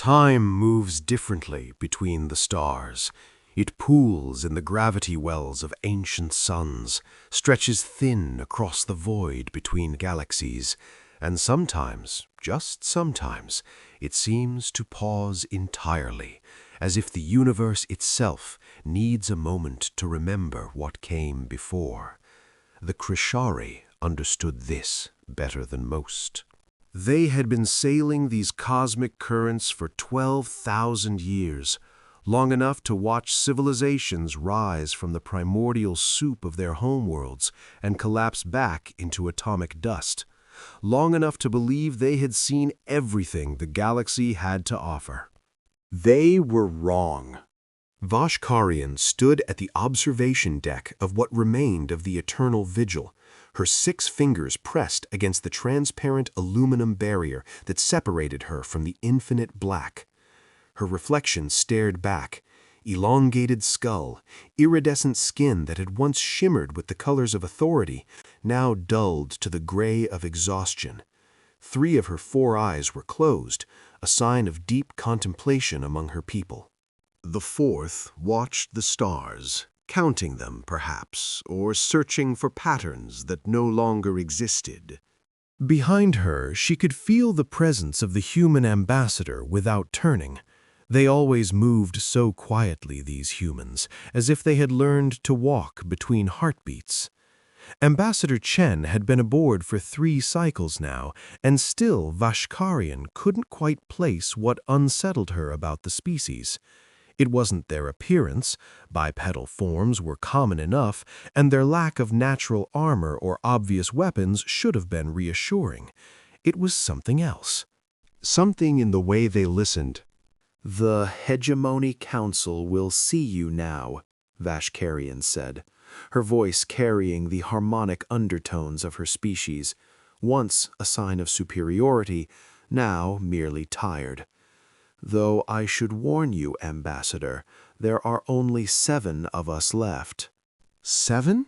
Time moves differently between the stars. It pools in the gravity wells of ancient suns, stretches thin across the void between galaxies, and sometimes, just sometimes, it seems to pause entirely, as if the universe itself needs a moment to remember what came before. The Krishari understood this better than most. They had been sailing these cosmic currents for 12,000 years, long enough to watch civilizations rise from the primordial soup of their homeworlds and collapse back into atomic dust, long enough to believe they had seen everything the galaxy had to offer. They were wrong. Vashkarian stood at the observation deck of what remained of the eternal vigil, her 6 fingers pressed against the transparent aluminum barrier that separated her from the infinite black. Her reflection stared back, elongated skull, iridescent skin that had once shimmered with the colors of authority, now dulled to the gray of exhaustion. 3 of her 4 eyes were closed, a sign of deep contemplation among her people. The 4th watched the stars, counting them, perhaps, or searching for patterns that no longer existed. Behind her, she could feel the presence of the human ambassador without turning. They always moved so quietly, these humans, as if they had learned to walk between heartbeats. Ambassador Chen had been aboard for 3 cycles now, and still Vashkarian couldn't quite place what unsettled her about the species. It wasn't their appearance. Bipedal forms were common enough, and their lack of natural armor or obvious weapons should have been reassuring. It was something else. Something in the way they listened. "The Hegemony Council will see you now," Vashkarian said, her voice carrying the harmonic undertones of her species, once a sign of superiority, now merely tired. "Though I should warn you, Ambassador, there are only 7 of us left." 7?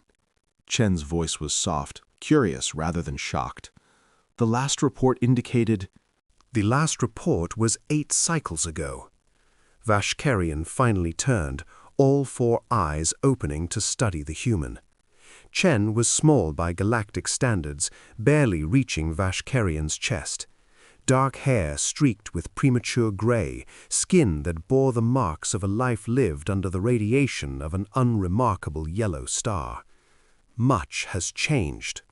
Chen's voice was soft, curious rather than shocked. The last report indicated... The last report was 8 cycles ago. Vashkarian finally turned, all 4 eyes opening to study the human. Chen was small by galactic standards, barely reaching Vashkarian's chest. Dark hair streaked with premature gray, skin that bore the marks of a life lived under the radiation of an unremarkable yellow star. Much has changed.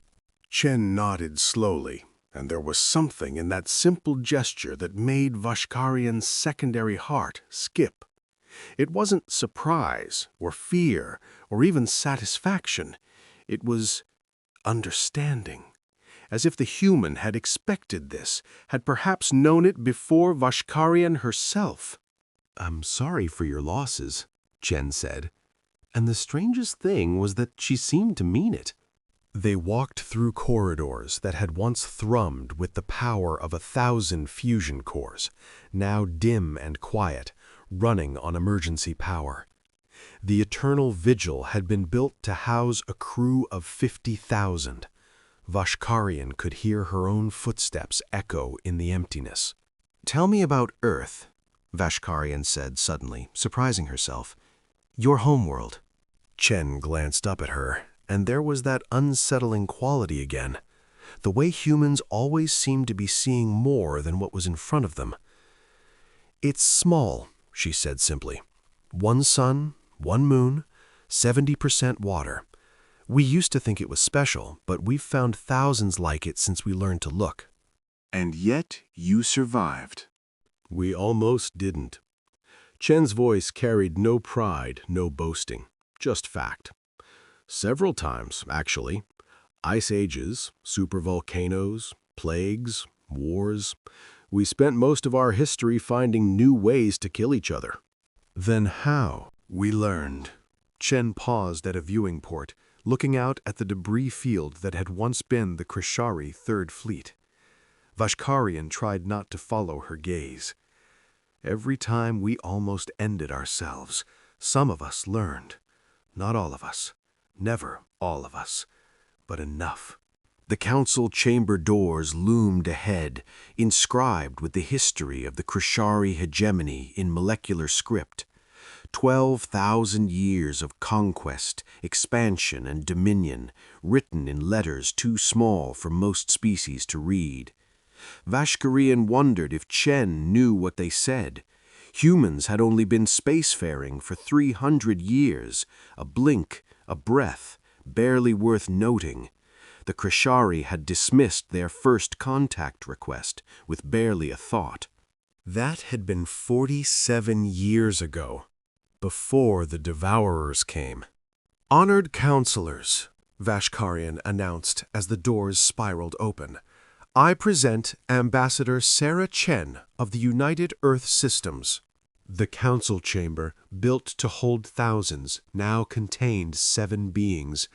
Chen nodded slowly, and there was something in that simple gesture that made Vashkarian's secondary heart skip. It wasn't surprise, or fear, or even satisfaction. It was understanding. As if the human had expected this, had perhaps known it before Vashkarian herself. "I'm sorry for your losses," Chen said. And the strangest thing was that she seemed to mean it. They walked through corridors that had once thrummed with the power of 1,000 fusion cores, now dim and quiet, running on emergency power. The eternal vigil had been built to house a crew of 50,000. Vashkarian could hear her own footsteps echo in the emptiness. "Tell me about Earth," Vashkarian said suddenly, surprising herself. "Your homeworld." Chen glanced up at her, and there was that unsettling quality again. The way humans always seemed to be seeing more than what was in front of them. "It's small," she said simply. "1 sun, 1 moon, 70% water. We used to think it was special, but we've found thousands like it since we learned to look." "And yet you survived." "We almost didn't." Chen's voice carried no pride, no boasting, just fact. "Several times, actually. Ice ages, supervolcanoes, plagues, wars. We spent most of our history finding new ways to kill each other." "Then how?" "We learned." Chen paused at a viewing port, looking out at the debris field that had once been the Krishari 3rd Fleet. Vashkarian tried not to follow her gaze. "Every time we almost ended ourselves, some of us learned. Not all of us. Never all of us. But enough. The council chamber doors loomed ahead, inscribed with the history of the Krishari hegemony in molecular script. 12,000 years of conquest, expansion, and dominion, written in letters too small for most species to read. Vashkarian wondered if Chen knew what they said. Humans had only been spacefaring for 300 years, a blink, a breath, barely worth noting. The Krishari had dismissed their first contact request with barely a thought. That had been 47 years ago, before the Devourers came. "Honored counselors," Vashkarian announced as the doors spiraled open, "I present Ambassador Sarah Chen of the United Earth Systems." The council chamber, built to hold thousands, now contained 7 beings.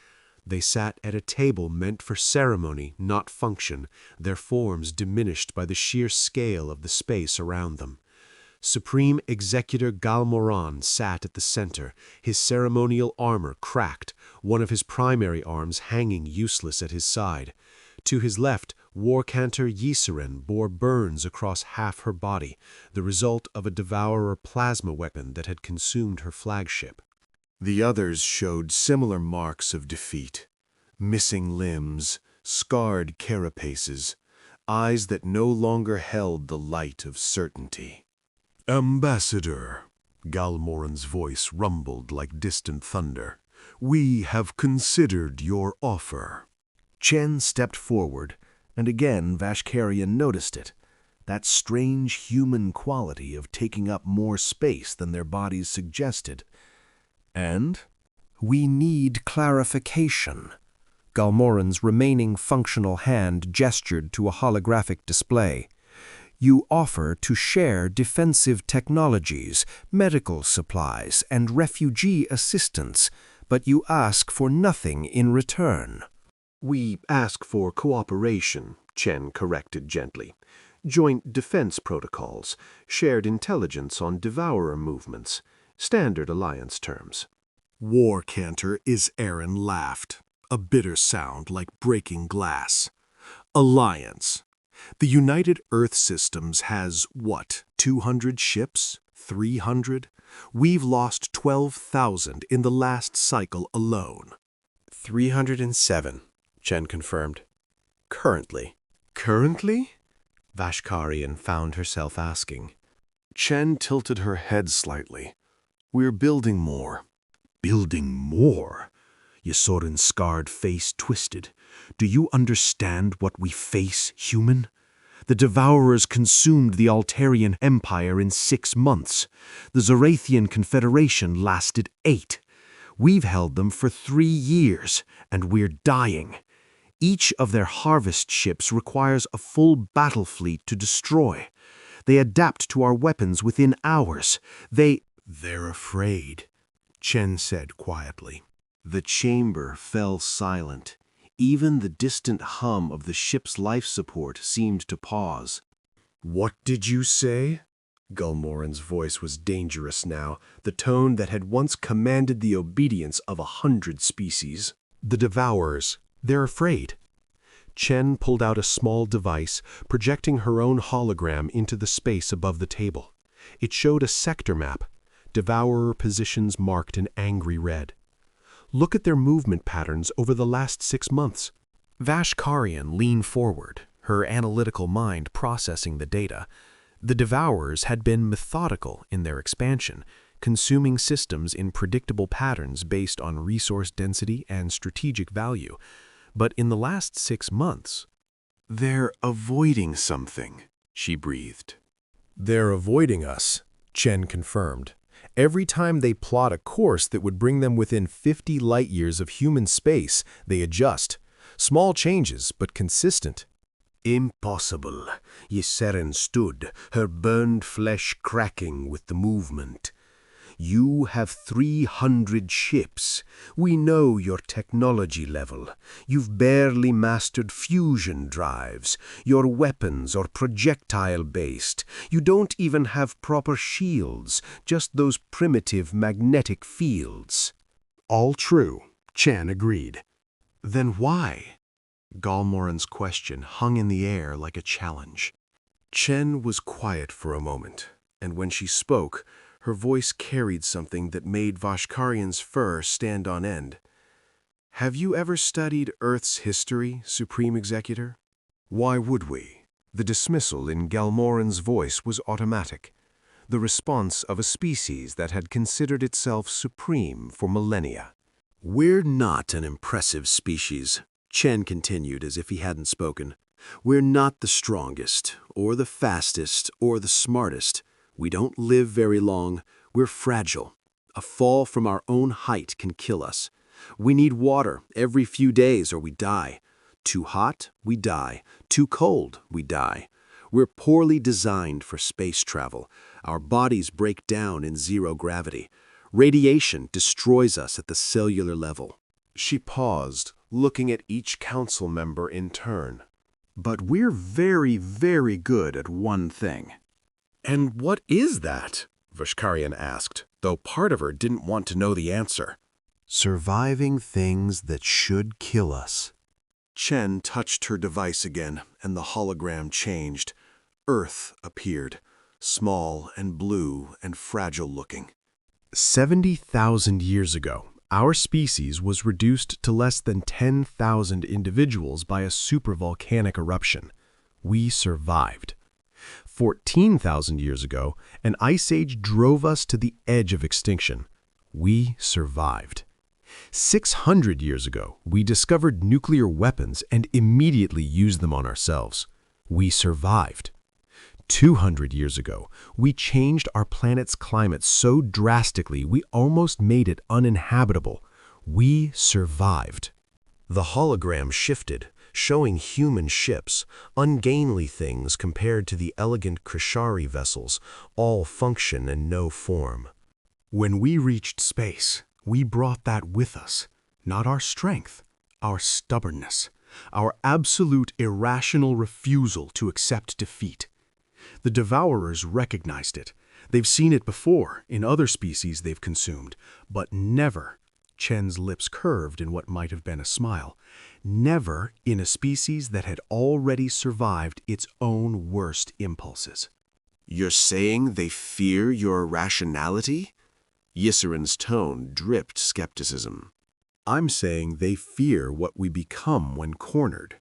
They sat at a table meant for ceremony, not function, their forms diminished by the sheer scale of the space around them. Supreme Executor Galmoran sat at the center, his ceremonial armor cracked, one of his primary arms hanging useless at his side. To his left, War Cantor Yisaren bore burns across half her body, the result of a Devourer plasma weapon that had consumed her flagship. The others showed similar marks of defeat. Missing limbs, scarred carapaces, eyes that no longer held the light of certainty. "Ambassador," Galmoran's voice rumbled like distant thunder, "we have considered your offer." Chen stepped forward, and again Vashkarian noticed it, that strange human quality of taking up more space than their bodies suggested. "And we need clarification." Galmoran's remaining functional hand gestured to a holographic display. "You offer to share defensive technologies, medical supplies, and refugee assistance, but you ask for nothing in return." "We ask for cooperation," Chen corrected gently. "Joint defense protocols, shared intelligence on Devourer movements, standard alliance terms." War Cantor Aaron laughed, a bitter sound like breaking glass. "Alliance. The United Earth Systems has, 200 ships? 300? We've lost 12,000 in the last cycle alone." 307, Chen confirmed. "Currently." "Currently?" Vashkarian found herself asking. Chen tilted her head slightly. "We're building more." "Building more?" Yesorin's scarred face twisted. "Do you understand what we face, human? The Devourers consumed the Altarian Empire in 6 months. The Zorathian Confederation lasted 8. We've held them for 3 years, and we're dying. Each of their harvest ships requires a full battle fleet to destroy. They adapt to our weapons within hours. They're afraid," Chen said quietly. The chamber fell silent. Even the distant hum of the ship's life support seemed to pause. "What did you say?" Galmoran's voice was dangerous now, the tone that had once commanded the obedience of 100 species. "The Devourers. They're afraid." Chen pulled out a small device, projecting her own hologram into the space above the table. It showed a sector map, Devourer positions marked in angry red. "Look at their movement patterns over the last 6 months." Vashkarian leaned forward, her analytical mind processing the data. The Devourers had been methodical in their expansion, consuming systems in predictable patterns based on resource density and strategic value. But in the last 6 months, "They're avoiding something," she breathed. "They're avoiding us," Chen confirmed. "Every time they plot a course that would bring them within 50 light-years of human space, they adjust. Small changes, but consistent." "Impossible." Yiseren stood, her burned flesh cracking with the movement. "You have 300 ships. We know your technology level. You've barely mastered fusion drives. Your weapons are projectile-based. You don't even have proper shields, just those primitive magnetic fields." "All true," Chen agreed. "Then why?" Galmoran's question hung in the air like a challenge. Chen was quiet for a moment, and when she spoke, her voice carried something that made Vashkarian's fur stand on end. "Have you ever studied Earth's history, Supreme Executor?" "Why would we?" The dismissal in Galmoran's voice was automatic, the response of a species that had considered itself supreme for millennia. "We're not an impressive species," Chen continued as if he hadn't spoken. "We're not the strongest, or the fastest, or the smartest. We don't live very long. We're fragile. A fall from our own height can kill us. We need water every few days or we die. Too hot, we die. Too cold, we die. We're poorly designed for space travel. Our bodies break down in zero gravity. Radiation destroys us at the cellular level." She paused, looking at each council member in turn. "But we're very, very good at one thing." "And what is that?" Vashkarian asked, though part of her didn't want to know the answer. "Surviving things that should kill us." Chen touched her device again, and the hologram changed. Earth appeared, small and blue and fragile-looking. 70,000 years ago, our species was reduced to less than 10,000 individuals by a supervolcanic eruption. We survived. 14,000 years ago, an ice age drove us to the edge of extinction. We survived. 600 years ago, we discovered nuclear weapons and immediately used them on ourselves. We survived. 200 years ago, we changed our planet's climate so drastically we almost made it uninhabitable. We survived. The hologram shifted, showing human ships, ungainly things compared to the elegant Krishari vessels, all function and no form. When we reached space, we brought that with us, not our strength, our stubbornness, our absolute irrational refusal to accept defeat. The Devourers recognized it. They've seen it before in other species they've consumed, but never, Chen's lips curved in what might have been a smile, never in a species that had already survived its own worst impulses. "You're saying they fear your irrationality?" Yissarin's tone dripped skepticism. "I'm saying they fear what we become when cornered."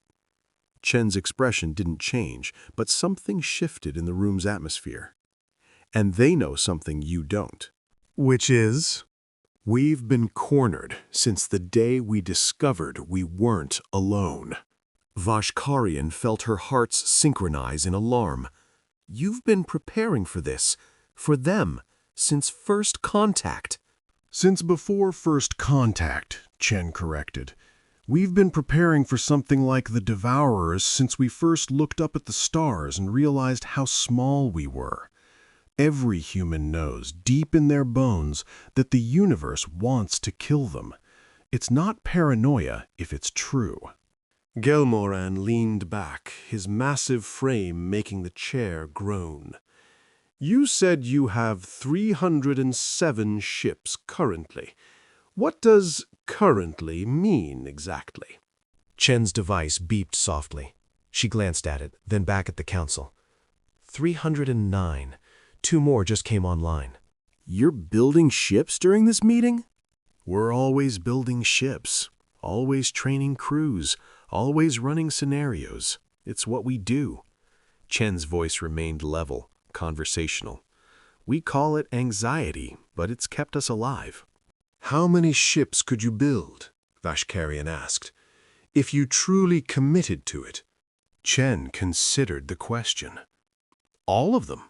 Chen's expression didn't change, but something shifted in the room's atmosphere. "And they know something you don't." "Which is?" "We've been cornered since the day we discovered we weren't alone." Vashkarian felt her hearts synchronize in alarm. "You've been preparing for this, for them, since first contact." "Since before first contact," Chen corrected. "We've been preparing for something like the Devourers since we first looked up at the stars and realized how small we were. Every human knows, deep in their bones, that the universe wants to kill them. It's not paranoia if it's true." Galmoran leaned back, his massive frame making the chair groan. "You said you have 307 ships currently. What does currently mean exactly?" Chen's device beeped softly. She glanced at it, then back at the council. 309. 2 more just came online. "You're building ships during this meeting?" "We're always building ships, always training crews, always running scenarios. It's what we do." Chen's voice remained level, conversational. "We call it anxiety, but it's kept us alive." "How many ships could you build?" Vashkarian asked. "If you truly committed to it." Chen considered the question. "All of them?"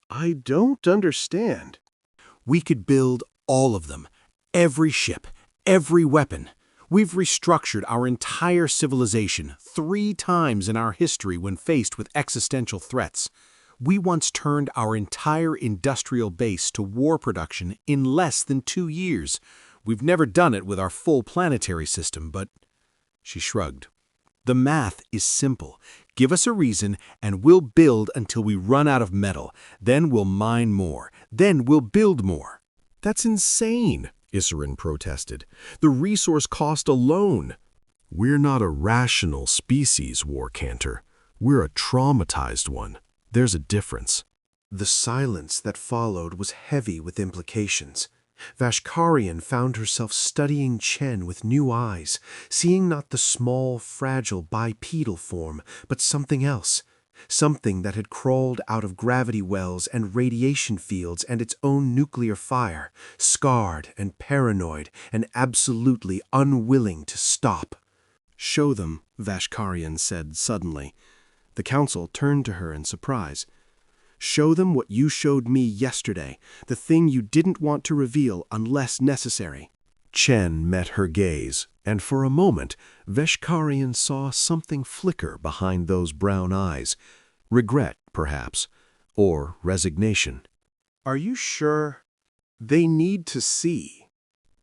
"I don't understand." "We could build all of them. Every ship, every weapon. We've restructured our entire civilization 3 times in our history when faced with existential threats. We once turned our entire industrial base to war production in less than 2 years. We've never done it with our full planetary system, but..." She shrugged. "The math is simple. Give us a reason, and we'll build until we run out of metal. Then we'll mine more. Then we'll build more." "That's insane," Yissarin protested. "The resource cost alone." We're not a rational species, War Cantor. We're a traumatized one. There's a difference. The silence that followed was heavy with implications. Vashkarian found herself studying Chen with new eyes, seeing not the small, fragile bipedal form, but something else. Something that had crawled out of gravity wells and radiation fields and its own nuclear fire, scarred and paranoid and absolutely unwilling to stop. "Show them," Vashkarian said suddenly. The council turned to her in surprise. "Show them what you showed me yesterday, the thing you didn't want to reveal unless necessary." Chen met her gaze, and for a moment, Vashkarian saw something flicker behind those brown eyes. Regret, perhaps, or resignation. "Are you sure? They need to see."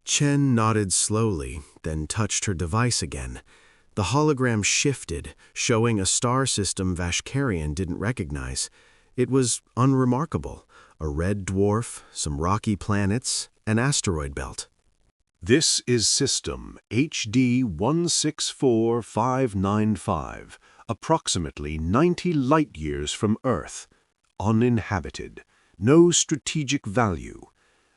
Chen nodded slowly, then touched her device again. The hologram shifted, showing a star system Vashkarian didn't recognize. It was unremarkable: a red dwarf, some rocky planets, an asteroid belt. This is system HD 164595, approximately 90 light-years from Earth. Uninhabited. No strategic value.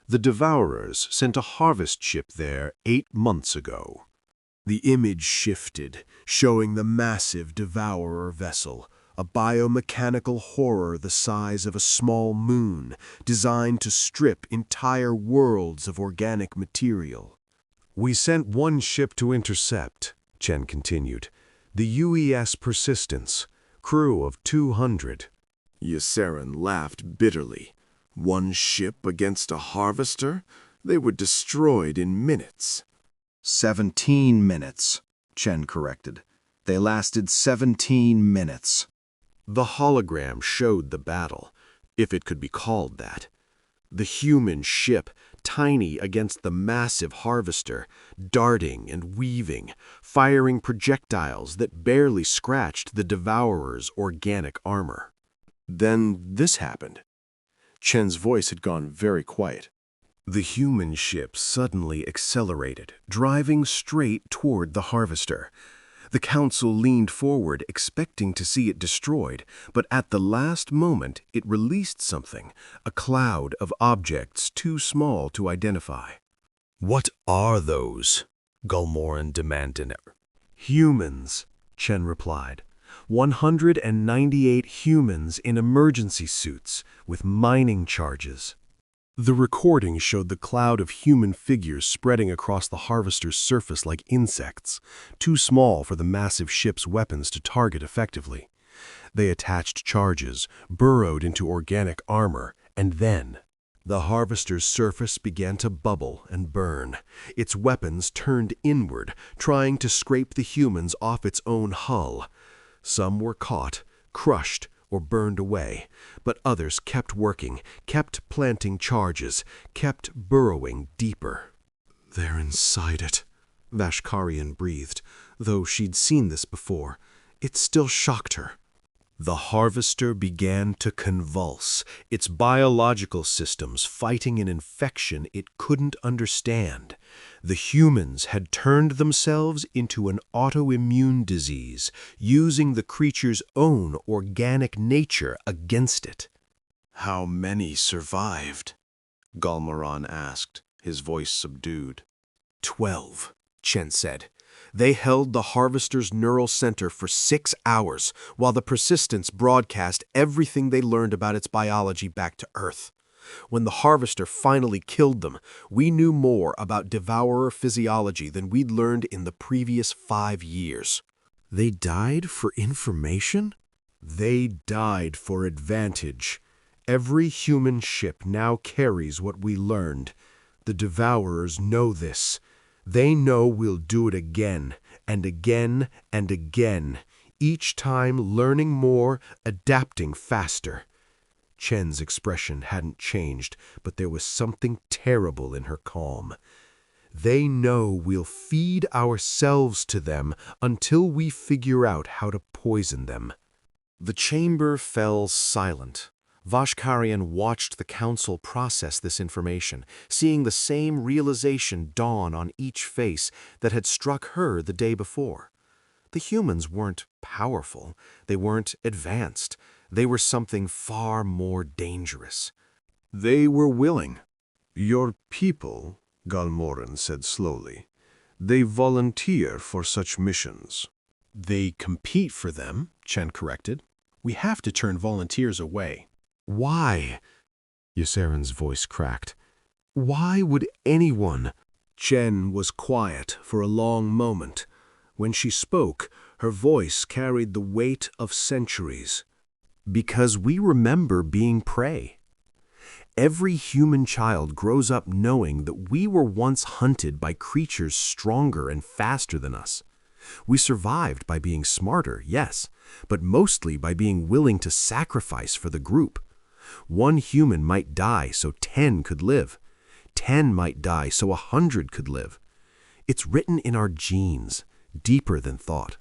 The Devourers sent a harvest ship there 8 months ago. The image shifted, showing the massive Devourer vessel, a biomechanical horror the size of a small moon, designed to strip entire worlds of organic material. "We sent one ship to intercept," Chen continued. "The UES Persistence, crew of 200. Ysserin laughed bitterly. One ship against a harvester? They were destroyed in minutes. 17 minutes, Chen corrected. They lasted 17 minutes. The hologram showed the battle, if it could be called that. The human ship, tiny against the massive harvester, darting and weaving, firing projectiles that barely scratched the Devourer's organic armor. Then this happened. Chen's voice had gone very quiet. The human ship suddenly accelerated, driving straight toward the harvester. The council leaned forward, expecting to see it destroyed, but at the last moment it released something, a cloud of objects too small to identify. "What are those?" Gulmoran demanded. "Humans," Chen replied. 198 humans in emergency suits with mining charges. The recording showed the cloud of human figures spreading across the harvester's surface like insects, too small for the massive ship's weapons to target effectively. They attached charges, burrowed into organic armor, and then the harvester's surface began to bubble and burn. Its weapons turned inward, trying to scrape the humans off its own hull. Some were caught, crushed, or burned away, but others kept working, kept planting charges, kept burrowing deeper. "They're inside it," Vashkarian breathed, though she'd seen this before. It still shocked her. The harvester began to convulse, its biological systems fighting an infection it couldn't understand. The humans had turned themselves into an autoimmune disease, using the creature's own organic nature against it. "How many survived?" Gulmoran asked, his voice subdued. 12, Chen said. They held the harvester's neural center for 6 hours, while the Persistence broadcast everything they learned about its biology back to Earth. When the harvester finally killed them, we knew more about Devourer physiology than we'd learned in the previous 5 years. They died for information? They died for advantage. Every human ship now carries what we learned. The Devourers know this. They know we'll do it again, and again, and again, each time learning more, adapting faster. Chen's expression hadn't changed, but there was something terrible in her calm. They know we'll feed ourselves to them until we figure out how to poison them. The chamber fell silent. Vashkarian watched the council process this information, seeing the same realization dawn on each face that had struck her the day before. The humans weren't powerful. They weren't advanced. They were something far more dangerous. They were willing. Your people, Galmoran said slowly, they volunteer for such missions. They compete for them, Chen corrected. We have to turn volunteers away. Why? Ysseren's voice cracked. Why would anyone? Chen was quiet for a long moment. When she spoke, her voice carried the weight of centuries. Because we remember being prey. Every human child grows up knowing that we were once hunted by creatures stronger and faster than us. We survived by being smarter, yes, but mostly by being willing to sacrifice for the group. One human might die so 10 could live. 10 might die so 100 could live. It's written in our genes, deeper than thought.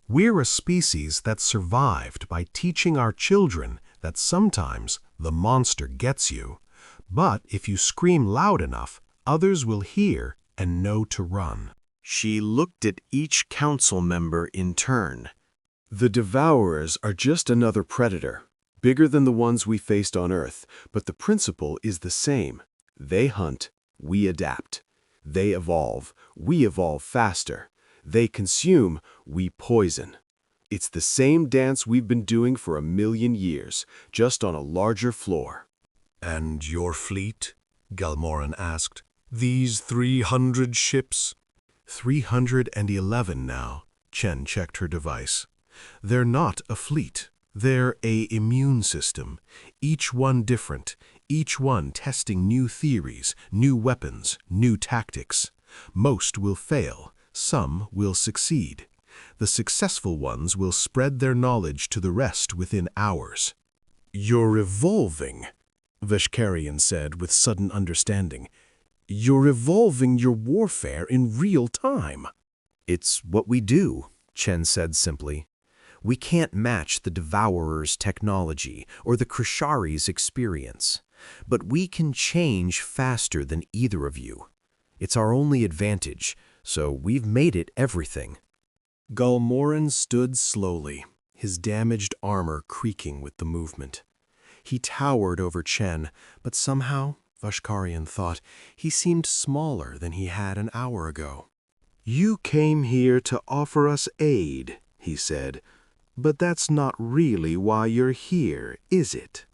We're a species that survived by teaching our children that sometimes the monster gets you, but if you scream loud enough, others will hear and know to run. She looked at each council member in turn. The Devourers are just another predator, bigger than the ones we faced on Earth, but the principle is the same. They hunt, we adapt. They evolve, we evolve faster. They consume, we poison. It's the same dance we've been doing for 1,000,000 years, just on a larger floor. And your fleet? Galmoran asked. These 300 ships? 311 now, Chen checked her device. They're not a fleet. They're an immune system, each one different, each one testing new theories, new weapons, new tactics. Most will fail, some will succeed. The successful ones will spread their knowledge to the rest within hours. You're evolving, Veshkarian said with sudden understanding. You're evolving your warfare in real time. It's what we do, Chen said simply. We can't match the Devourer's technology or the Krishari's experience, but we can change faster than either of you. It's our only advantage, so we've made it everything. Galmoran stood slowly, his damaged armor creaking with the movement. He towered over Chen, but somehow, Vashkarian thought, he seemed smaller than he had an hour ago. You came here to offer us aid, he said, but that's not really why you're here, is it?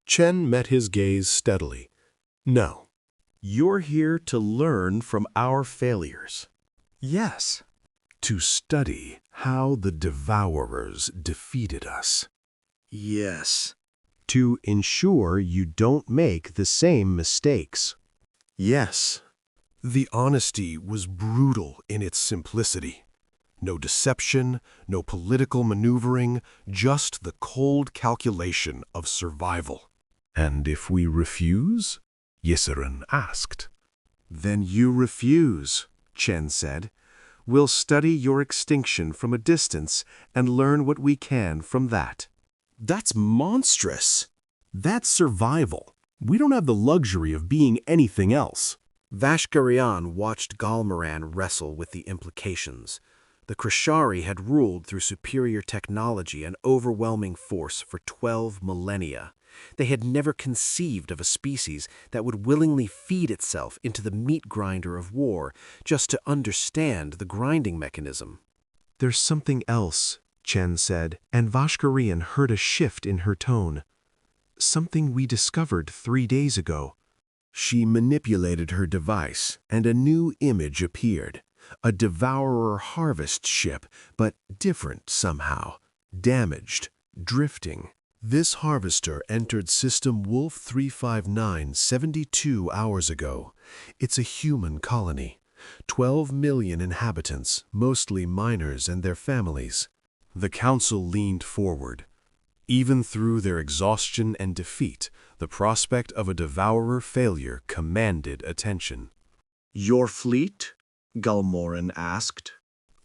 Chen met his gaze steadily. No. You're here to learn from our failures. Yes. To study how the Devourers defeated us. Yes. To ensure you don't make the same mistakes. Yes. The honesty was brutal in its simplicity. No deception, no political maneuvering, just the cold calculation of survival. And if we refuse? Yseren asked. Then you refuse, Chen said. We'll study your extinction from a distance and learn what we can from that. That's monstrous. That's survival. We don't have the luxury of being anything else. Vashkarian watched Galmoran wrestle with the implications. The Krishari had ruled through superior technology and overwhelming force for 12 millennia. They had never conceived of a species that would willingly feed itself into the meat grinder of war just to understand the grinding mechanism. There's something else, Chen said, and Vashkarian heard a shift in her tone. Something we discovered 3 days ago. She manipulated her device, and a new image appeared. A Devourer harvest ship, but different somehow. Damaged, drifting. This harvester entered System Wolf 359 72 hours ago. It's a human colony. 12 million inhabitants, mostly miners and their families. The council leaned forward. Even through their exhaustion and defeat, the prospect of a Devourer failure commanded attention. Your fleet? Galmoran asked.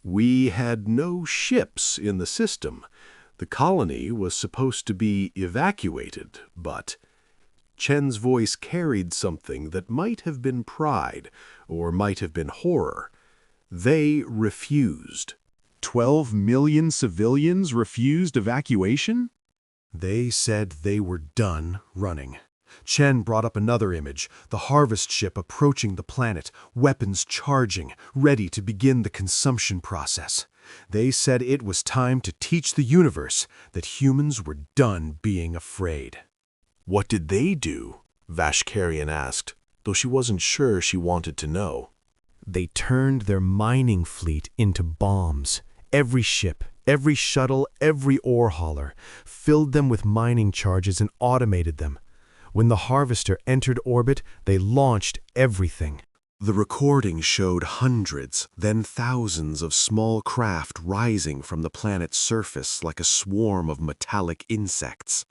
We had no ships in the system. The colony was supposed to be evacuated, but Chen's voice carried something that might have been pride or might have been horror. They refused. 12 million civilians refused evacuation? They said they were done running. Chen brought up another image, the harvest ship approaching the planet, weapons charging, ready to begin the consumption process. They said it was time to teach the universe that humans were done being afraid. What did they do? Vashkarian asked, though she wasn't sure she wanted to know. They turned their mining fleet into bombs. Every ship, every shuttle, every ore hauler, filled them with mining charges and automated them. When the harvester entered orbit, they launched everything. The recording showed hundreds, then thousands of small craft rising from the planet's surface like a swarm of metallic insects.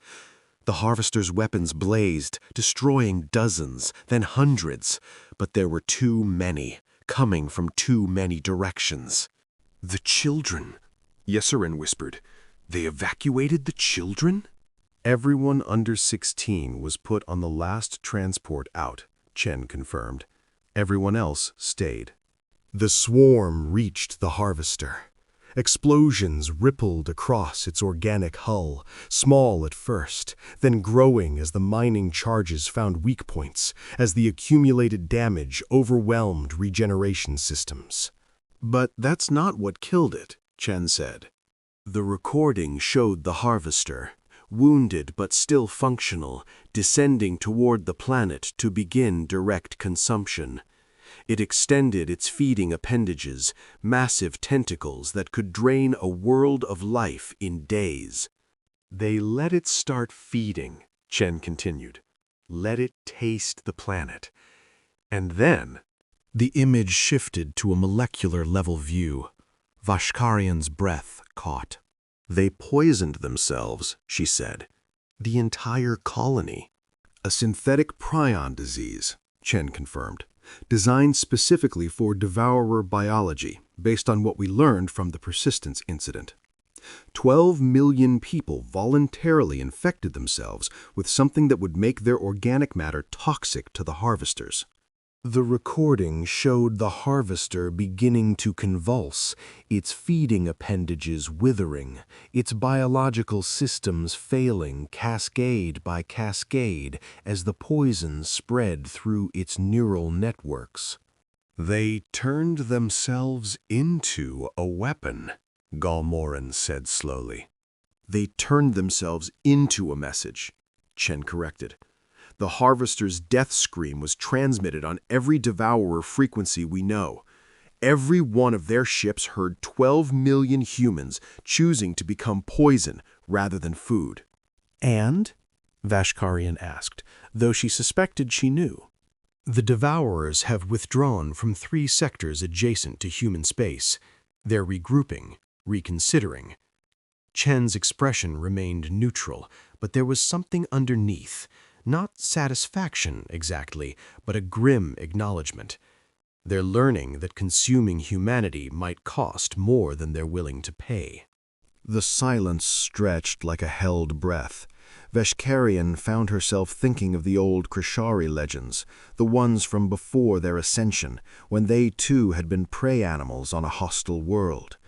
The harvester's weapons blazed, destroying dozens, then hundreds, but there were too many, coming from too many directions. The children, Yeserin whispered. They evacuated the children? Everyone under 16 was put on the last transport out, Chen confirmed. Everyone else stayed. The swarm reached the harvester. Explosions rippled across its organic hull, small at first, then growing as the mining charges found weak points, as the accumulated damage overwhelmed regeneration systems. But that's not what killed it, Chen said. The recording showed the harvester, wounded but still functional, descending toward the planet to begin direct consumption. It extended its feeding appendages, massive tentacles that could drain a world of life in days. They let it start feeding, Chen continued. Let it taste the planet. And then the image shifted to a molecular-level view. Vashkarian's breath caught. They poisoned themselves, she said. The entire colony. A synthetic prion disease, Chen confirmed, designed specifically for devourer biology, based on what we learned from the persistence incident. 12 million people voluntarily infected themselves with something that would make their organic matter toxic to the harvesters. The recording showed the harvester beginning to convulse, its feeding appendages withering, its biological systems failing cascade by cascade as the poison spread through its neural networks. They turned themselves into a weapon, Galmoran said slowly. They turned themselves into a message, Chen corrected. The harvester's death scream was transmitted on every devourer frequency we know. Every one of their ships heard 12 million humans choosing to become poison rather than food. And? Vashkarian asked, though she suspected she knew. The devourers have withdrawn from 3 sectors adjacent to human space. They're regrouping, reconsidering. Chen's expression remained neutral, but there was something underneath. Not satisfaction, exactly, but a grim acknowledgement. They're learning that consuming humanity might cost more than they're willing to pay. The silence stretched like a held breath. Vashkarian found herself thinking of the old Krishari legends, the ones from before their ascension, when they too had been prey animals on a hostile world.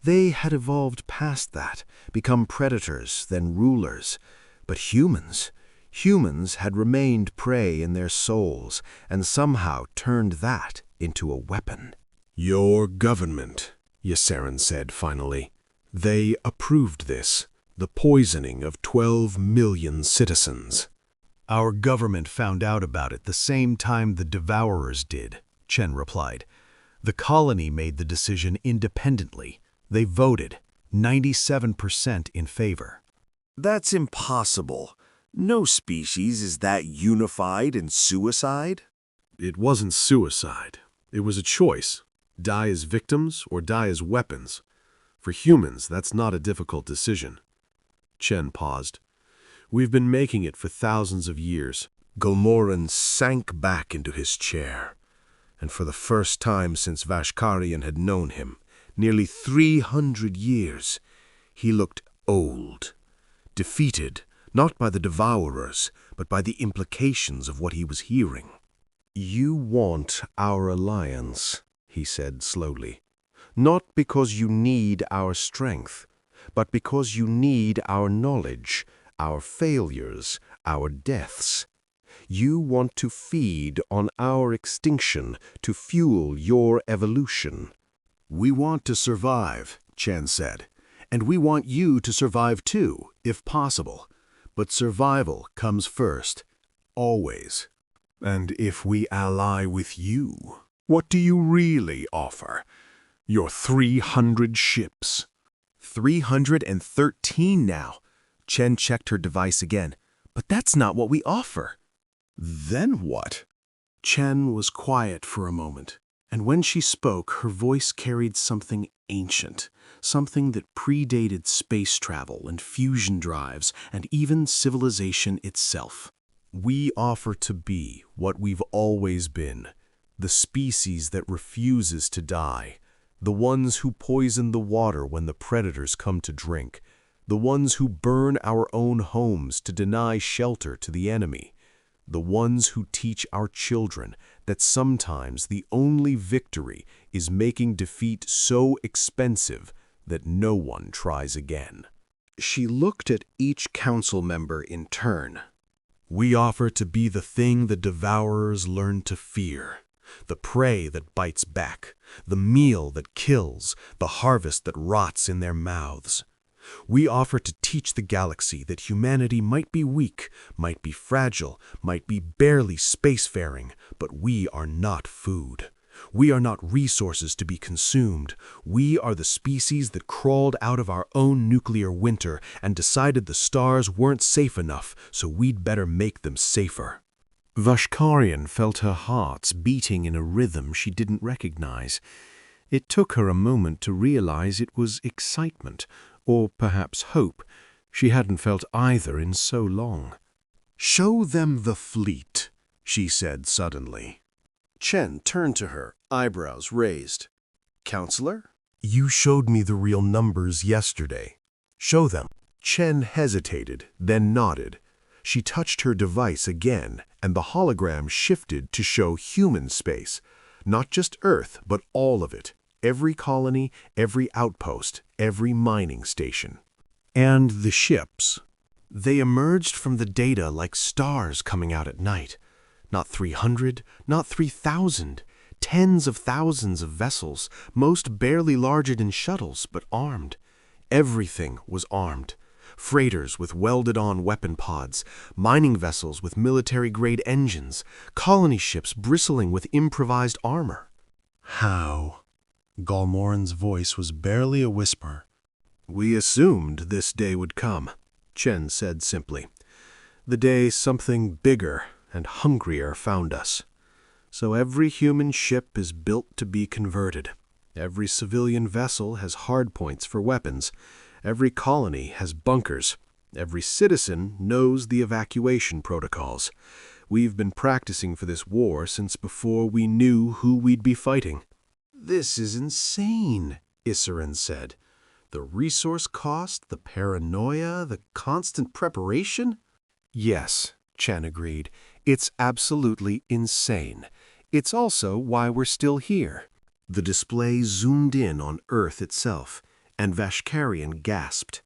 They had evolved past that, become predators, then rulers. But humans had remained prey in their souls and somehow turned that into a weapon. Your government, Yeserin said finally. They approved this, the poisoning of 12 million citizens. Our government found out about it the same time the devourers did, Chen replied. The colony made the decision independently. They voted, 97% in favor. That's impossible. No species is that unified in suicide. It wasn't suicide. It was a choice. Die as victims or die as weapons. For humans, that's not a difficult decision. Chen paused. We've been making it for thousands of years. Galmoran sank back into his chair. And for the first time since Vashkarian had known him, nearly 300 years, he looked old, defeated, not by the devourers, but by the implications of what he was hearing. You want our alliance, he said slowly. Not because you need our strength, but because you need our knowledge, our failures, our deaths. You want to feed on our extinction to fuel your evolution. We want to survive, Chen said, and we want you to survive too, if possible. But survival comes first, always. And if we ally with you, what do you really offer? Your 300 ships. 313 now. Chen checked her device again. But that's not what we offer. Then what? Chen was quiet for a moment, and when she spoke, her voice carried something ancient, something that predated space travel and fusion drives and even civilization itself. We offer to be what we've always been, the species that refuses to die, the ones who poison the water when the predators come to drink, the ones who burn our own homes to deny shelter to the enemy, the ones who teach our children that sometimes the only victory is making defeat so expensive that no one tries again. She looked at each council member in turn. We offer to be the thing the devourers learn to fear, the prey that bites back, the meal that kills, the harvest that rots in their mouths. We offer to teach the galaxy that humanity might be weak, might be fragile, might be barely spacefaring, but we are not food. We are not resources to be consumed. We are the species that crawled out of our own nuclear winter and decided the stars weren't safe enough, so we'd better make them safer. Vashkarian felt her hearts beating in a rhythm she didn't recognize. It took her a moment to realize it was excitement, or perhaps hope. She hadn't felt either in so long. "Show them the fleet," she said suddenly. Chen turned to her, eyebrows raised. Counselor? "You showed me the real numbers yesterday. Show them." Chen hesitated, then nodded. She touched her device again, and the hologram shifted to show human space. Not just Earth, but all of it. Every colony, every outpost, every mining station. And the ships. They emerged from the data like stars coming out at night. Not 300, not 3,000. Tens of thousands of vessels, most barely larger than shuttles, but armed. Everything was armed. Freighters with welded-on weapon pods, mining vessels with military-grade engines, colony ships bristling with improvised armor. How? Galmoran's voice was barely a whisper. "We assumed this day would come," Chen said simply. "The day something bigger and hungrier found us. So every human ship is built to be converted. Every civilian vessel has hardpoints for weapons. Every colony has bunkers. Every citizen knows the evacuation protocols. We've been practicing for this war since before we knew who we'd be fighting." "This is insane," Isserin said. "The resource cost, the paranoia, the constant preparation?" "Yes," Chen agreed. "It's absolutely insane. It's also why we're still here." The display zoomed in on Earth itself, and Vashkarian gasped.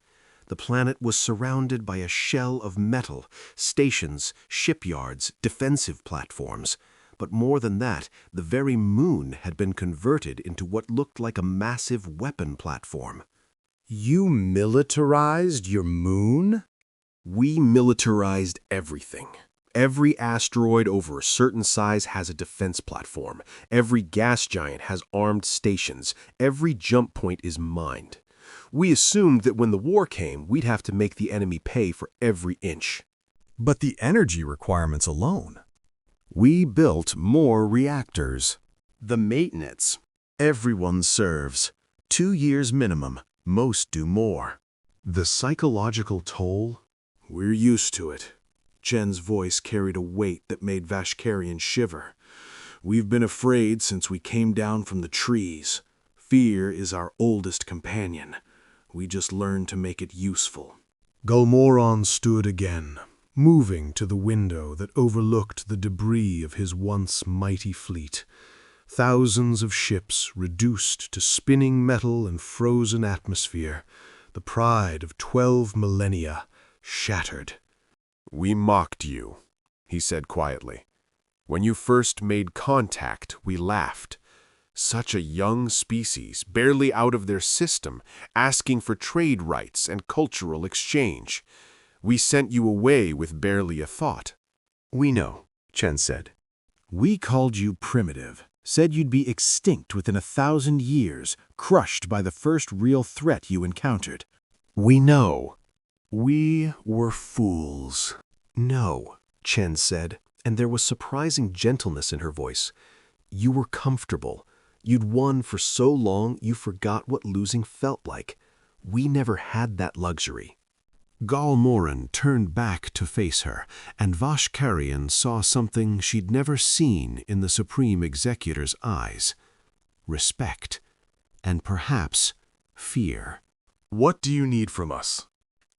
The planet was surrounded by a shell of metal, stations, shipyards, defensive platforms. But more than that, the very moon had been converted into what looked like a massive weapon platform. "You militarized your moon?" "We militarized everything. Every asteroid over a certain size has a defense platform. Every gas giant has armed stations. Every jump point is mined. We assumed that when the war came, we'd have to make the enemy pay for every inch." "But the energy requirements alone." "We built more reactors." "The maintenance. Everyone serves. 2 years minimum. Most do more." "The psychological toll?" "We're used to it." Chen's voice carried a weight that made Vashkarian shiver. "We've been afraid since we came down from the trees. Fear is our oldest companion. We just learned to make it useful." Galmoran stood again, moving to the window that overlooked the debris of his once mighty fleet. Thousands of ships reduced to spinning metal and frozen atmosphere, the pride of 12 millennia shattered. "We mocked you," he said quietly. "When you first made contact, we laughed. Such a young species, barely out of their system, asking for trade rights and cultural exchange. We sent you away with barely a thought." "We know," Chen said. "We called you primitive, said you'd be extinct within 1,000 years, crushed by the first real threat you encountered. We know. We were fools." "No," Chen said, and there was surprising gentleness in her voice. "You were comfortable. You'd won for so long you forgot what losing felt like. We never had that luxury." Galmoran turned back to face her, and Vashkarian saw something she'd never seen in the Supreme Executor's eyes. Respect, and perhaps fear. "What do you need from us?"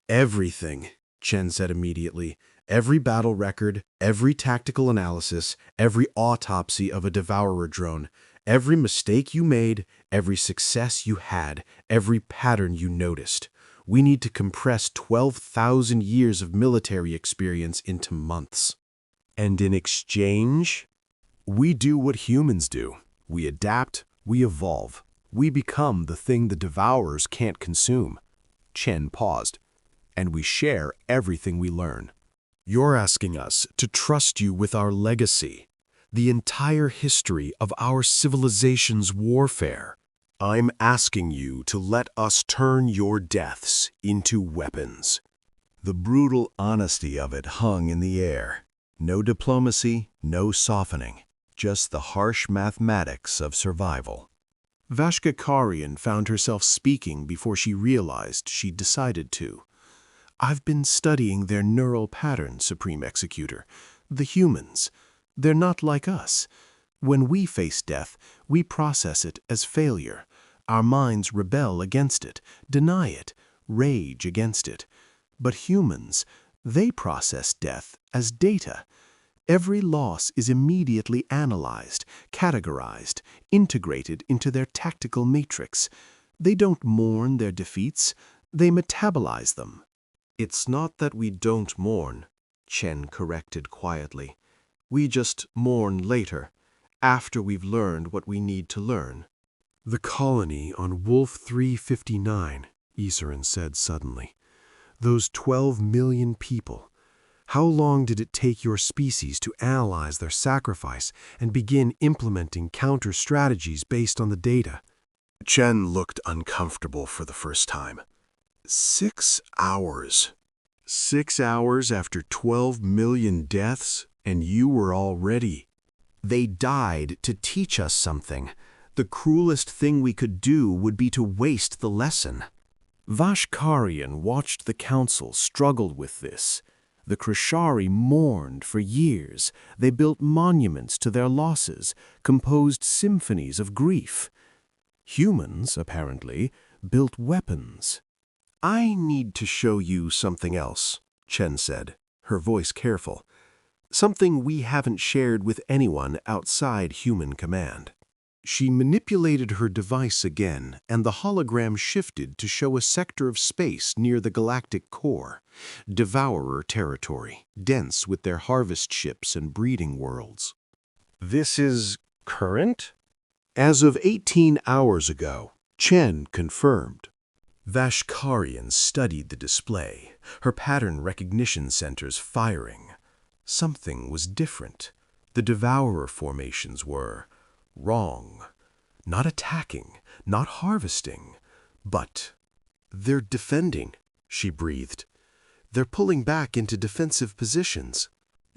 "Everything," Chen said immediately. "Every battle record, every tactical analysis, every autopsy of a Devourer drone, every mistake you made, every success you had, every pattern you noticed. We need to compress 12,000 years of military experience into months." "And in exchange?" "We do what humans do. We adapt, we evolve. We become the thing the Devourers can't consume." Chen paused. "And we share everything we learn." "You're asking us to trust you with our legacy, the entire history of our civilization's warfare." "I'm asking you to let us turn your deaths into weapons." The brutal honesty of it hung in the air. No diplomacy, no softening, just the harsh mathematics of survival. Vashkarian found herself speaking before she realized she'd decided to. "I've been studying their neural patterns, Supreme Executor. The humans. They're not like us. When we face death, we process it as failure. Our minds rebel against it, deny it, rage against it. But humans, they process death as data. Every loss is immediately analyzed, categorized, integrated into their tactical matrix. They don't mourn their defeats, they metabolize them." "It's not that we don't mourn," Chen corrected quietly. "We just mourn later, after we've learned what we need to learn." "The colony on Wolf 359, Isarin said suddenly. "Those 12 million people. How long did it take your species to analyze their sacrifice and begin implementing counter-strategies based on the data?" Chen looked uncomfortable for the first time. 6 hours. 6 hours after 12 million deaths, and you were already... They died to teach us something. The cruelest thing we could do would be to waste the lesson." Vashkarian watched the council struggle with this. The Krishari mourned for years. They built monuments to their losses, composed symphonies of grief. Humans, apparently, built weapons. "I need to show you something else," Chen said, her voice careful. "Something we haven't shared with anyone outside human command." She manipulated her device again, and the hologram shifted to show a sector of space near the galactic core. Devourer territory, dense with their harvest ships and breeding worlds. "This is current?" "As of 18 hours ago," Chen confirmed. Vashkarian studied the display, her pattern recognition centers firing. Something was different. The Devourer formations were wrong. Not attacking, not harvesting, but they're defending, she breathed. They're pulling back into defensive positions.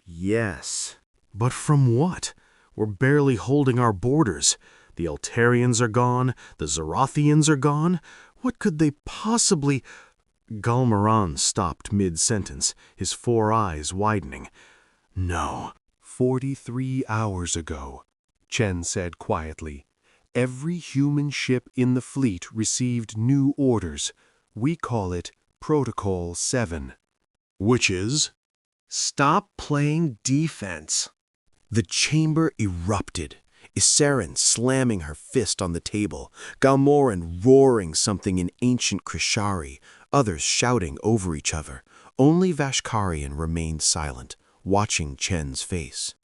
Yes, but from what? We're barely holding our borders. The Altarians are gone, the Zorathians are gone. What could they possibly... Galmoran stopped mid-sentence, his 4 eyes widening. "No, 43 hours ago," Chen said quietly. "Every human ship in the fleet received new orders. We call it Protocol 7. "Which is?" "Stop playing defense." The chamber erupted. Issarin slamming her fist on the table, Galmoran roaring something in ancient Krishari, others shouting over each other. Only Vashkarian remained silent, watching Chen's face.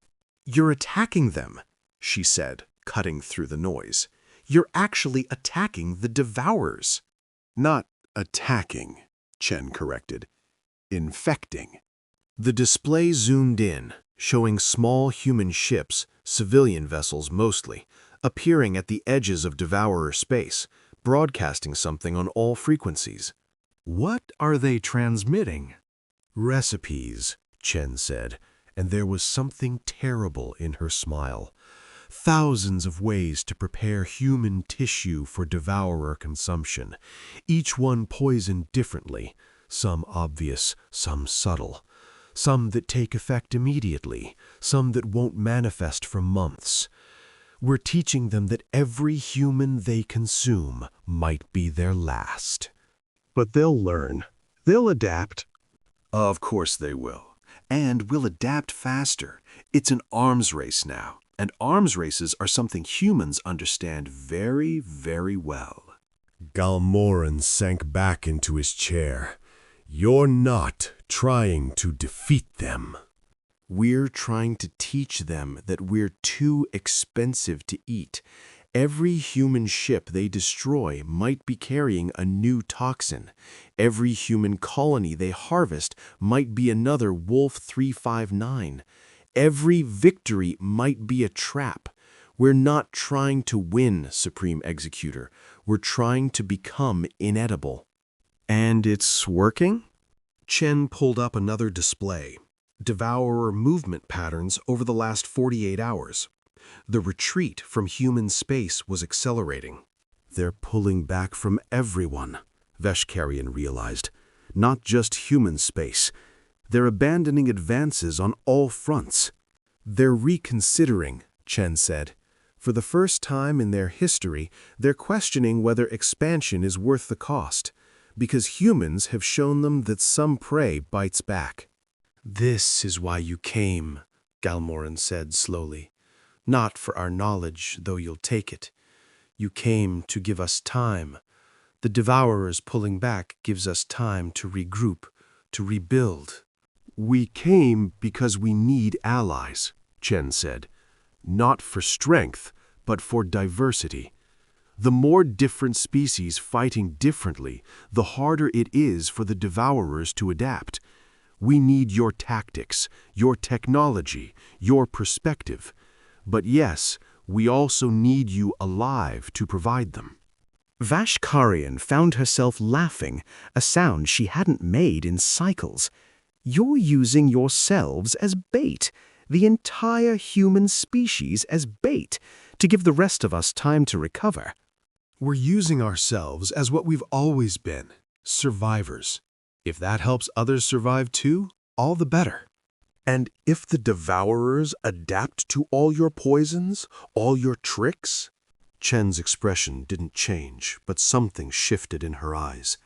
"You're attacking them," she said, cutting through the noise. "You're actually attacking the Devourers." "Not attacking," Chen corrected. "Infecting." The display zoomed in, showing small human ships, civilian vessels mostly, appearing at the edges of Devourer space, broadcasting something on all frequencies. "What are they transmitting?" Recipes, Chen said, and there was something terrible in her smile. Thousands of ways to prepare human tissue for devourer consumption, each one poisoned differently, some obvious, some subtle, some that take effect immediately, some that won't manifest for months. We're teaching them that every human they consume might be their last. "But they'll learn. They'll adapt." Of course they will. And we'll adapt faster. It's an arms race now, and arms races are something humans understand very, very well. Galmoran sank back into his chair. You're not trying to defeat them. We're trying to teach them that we're too expensive to eat. Every human ship they destroy might be carrying a new toxin. Every human colony they harvest might be another Wolf 359. Every victory might be a trap. We're not trying to win, Supreme Executor. We're trying to become inedible. And it's working? Chen pulled up another display. Devourer movement patterns over the last 48 hours. The retreat from human space was accelerating. They're pulling back from everyone, Veshkarian realized. Not just human space. They're abandoning advances on all fronts. They're reconsidering, Chen said. For the first time in their history, they're questioning whether expansion is worth the cost, because humans have shown them that some prey bites back. This is why you came, Galmoran said slowly. Not for our knowledge, though you'll take it. You came to give us time. The Devourers pulling back gives us time to regroup, to rebuild. We came because we need allies, Chen said. Not for strength, but for diversity. The more different species fighting differently, the harder it is for the Devourers to adapt. We need your tactics, your technology, your perspective. But yes, we also need you alive to provide them. Vashkarian found herself laughing, a sound she hadn't made in cycles. You're using yourselves as bait, the entire human species as bait, to give the rest of us time to recover. We're using ourselves as what we've always been, survivors. If that helps others survive too, all the better. And if the Devourers adapt to all your poisons, all your tricks? Chen's expression didn't change, but something shifted in her eyes.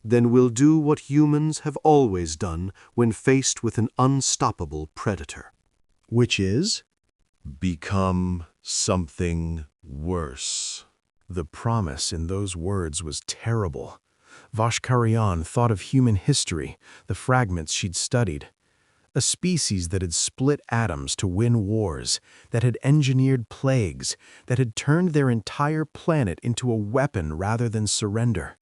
Then we'll do what humans have always done when faced with an unstoppable predator. Which is? Become something worse. The promise in those words was terrible. Vashkarian thought of human history, the fragments she'd studied. A species that had split atoms to win wars, that had engineered plagues, that had turned their entire planet into a weapon rather than surrender.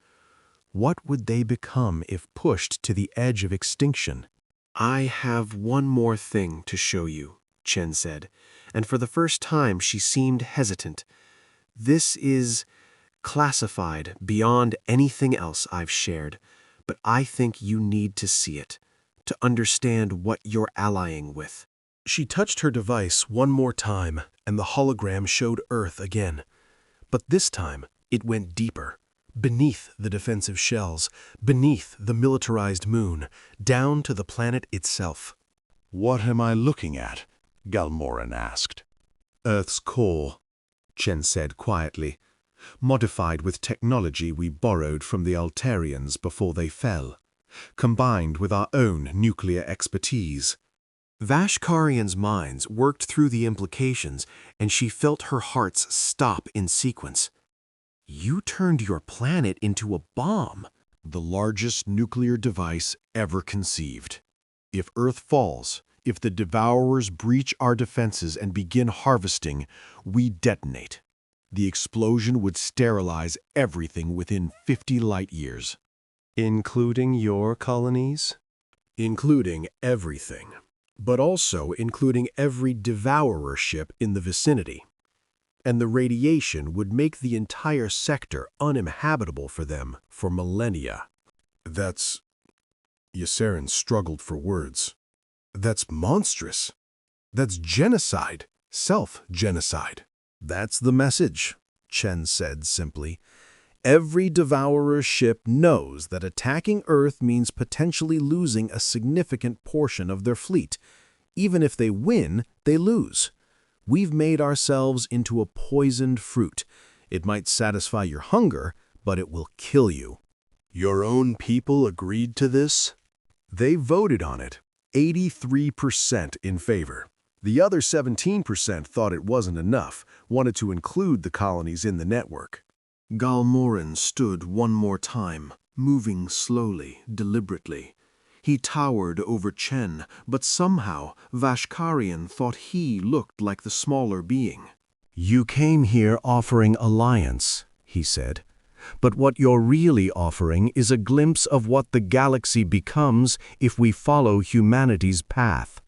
What would they become if pushed to the edge of extinction? I have one more thing to show you, Chen said, and for the first time she seemed hesitant. This is classified beyond anything else I've shared, but I think you need to see it, to understand what you're allying with. She touched her device one more time, and the hologram showed Earth again. But this time, it went deeper, beneath the defensive shells, beneath the militarized moon, down to the planet itself. "What am I looking at?" Galmoran asked. Earth's core, Chen said quietly, modified with technology we borrowed from the Altarians before they fell, combined with our own nuclear expertise. Vashkarian's minds worked through the implications, and she felt her hearts stop in sequence. You turned your planet into a bomb. The largest nuclear device ever conceived. If Earth falls, if the Devourers breach our defenses and begin harvesting, we detonate. The explosion would sterilize everything within 50 light years. Including your colonies? Including everything, but also including every Devourer ship in the vicinity. And the radiation would make the entire sector uninhabitable for them for millennia. That's... Ysserin struggled for words. That's monstrous. That's genocide. Self-genocide. That's the message, Chen said simply. Every Devourer ship knows that attacking Earth means potentially losing a significant portion of their fleet. Even if they win, they lose. We've made ourselves into a poisoned fruit. It might satisfy your hunger, but it will kill you. Your own people agreed to this? They voted on it. 83% in favor. The other 17% thought it wasn't enough, wanted to include the colonies in the network. Galmoran stood one more time, moving slowly, deliberately. He towered over Chen, but somehow Vashkarian thought he looked like the smaller being. You came here offering alliance, he said. But what you're really offering is a glimpse of what the galaxy becomes if we follow humanity's path.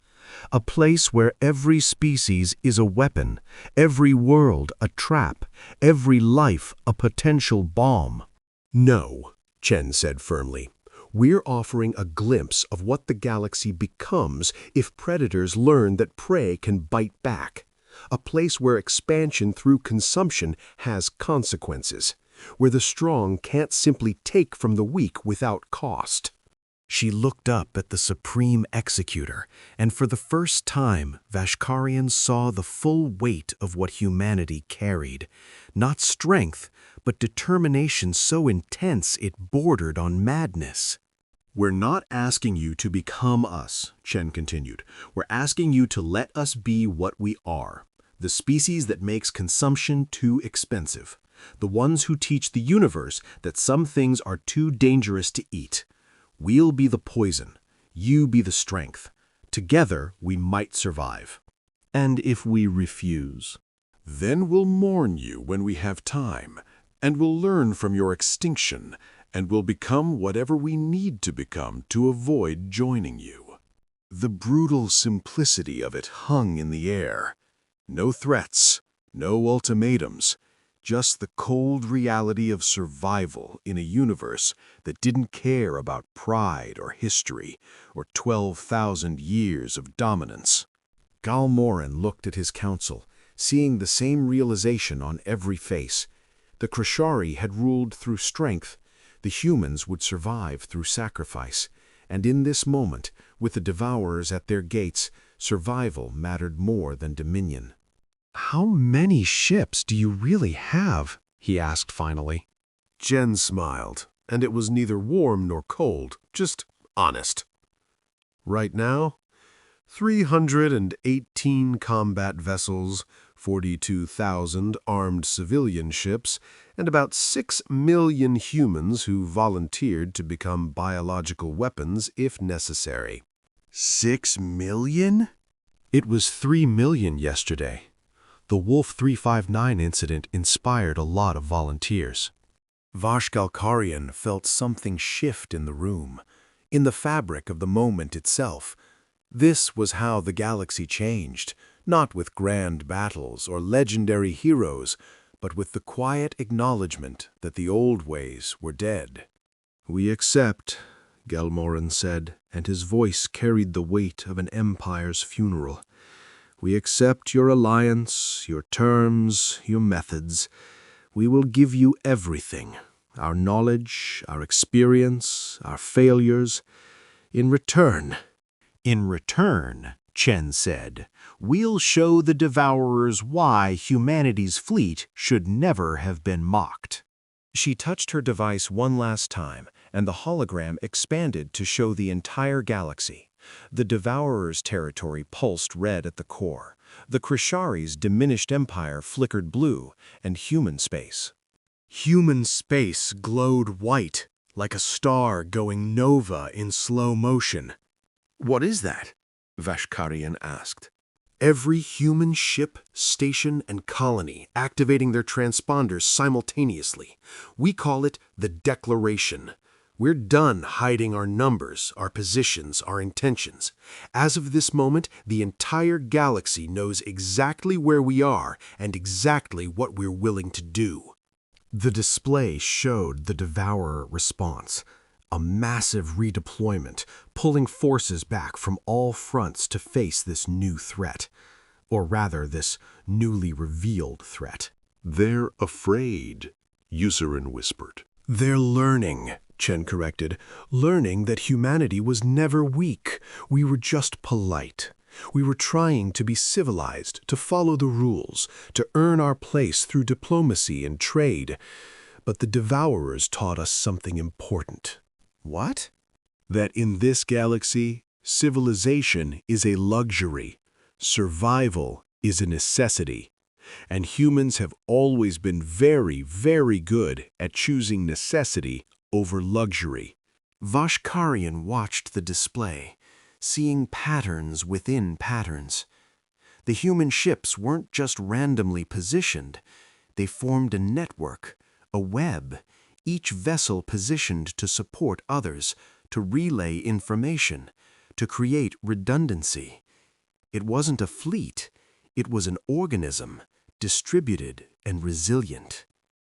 A place where every species is a weapon, every world a trap, every life a potential bomb. No, Chen said firmly. We're offering a glimpse of what the galaxy becomes if predators learn that prey can bite back. A place where expansion through consumption has consequences, where the strong can't simply take from the weak without cost. She looked up at the Supreme Executor, and for the first time, Vashkarian saw the full weight of what humanity carried. Not strength, but determination so intense it bordered on madness. We're not asking you to become us, Chen continued. We're asking you to let us be what we are, the species that makes consumption too expensive, the ones who teach the universe that some things are too dangerous to eat. We'll be the poison, you be the strength. Together we might survive. And if we refuse? Then we'll mourn you when we have time, and we'll learn from your extinction, and we'll become whatever we need to become to avoid joining you. The brutal simplicity of it hung in the air. No threats, no ultimatums, just the cold reality of survival in a universe that didn't care about pride or history or 12,000 years of dominance. Galmoran looked at his council, seeing the same realization on every face. The Krashari had ruled through strength. The humans would survive through sacrifice. And in this moment, with the Devourers at their gates, survival mattered more than dominion. How many ships do you really have? He asked finally. Jen smiled, and it was neither warm nor cold, just honest. Right now, 318 combat vessels, 42,000 armed civilian ships, and about 6 million humans who volunteered to become biological weapons if necessary. 6 million? It was 3 million yesterday. The Wolf 359 incident inspired a lot of volunteers. Vashkarian felt something shift in the room, in the fabric of the moment itself. This was how the galaxy changed, not with grand battles or legendary heroes, but with the quiet acknowledgement that the old ways were dead. "We accept," Galmoran said, and his voice carried the weight of an empire's funeral. "We accept your alliance, your terms, your methods. We will give you everything, our knowledge, our experience, our failures. In return..." In return, Chen said, we'll show the Devourers why humanity's fleet should never have been mocked. She touched her device one last time, and the hologram expanded to show the entire galaxy, The Devourer's territory pulsed red at the core. The Krishari's diminished empire flickered blue, and human space. Human space glowed white, like a star going nova in slow motion. "What is that?" Vashkarian asked. Every human ship, station, and colony activating their transponders simultaneously. We call it the Declaration. We're done hiding our numbers, our positions, our intentions. As of this moment, the entire galaxy knows exactly where we are and exactly what we're willing to do. The display showed the Devourer response, a massive redeployment, pulling forces back from all fronts to face this new threat. Or rather, this newly revealed threat. "They're afraid," Eucerin whispered. "They're learning," Chen corrected. "Learning that humanity was never weak. We were just polite. We were trying to be civilized, to follow the rules, to earn our place through diplomacy and trade. But the Devourers taught us something important." What? "That in this galaxy, civilization is a luxury. Survival is a necessity. And humans have always been very, very good at choosing necessity over luxury." Vashkarian watched the display, seeing patterns within patterns. The human ships weren't just randomly positioned. They formed a network, a web, each vessel positioned to support others, to relay information, to create redundancy. It wasn't a fleet, it was an organism, distributed and resilient.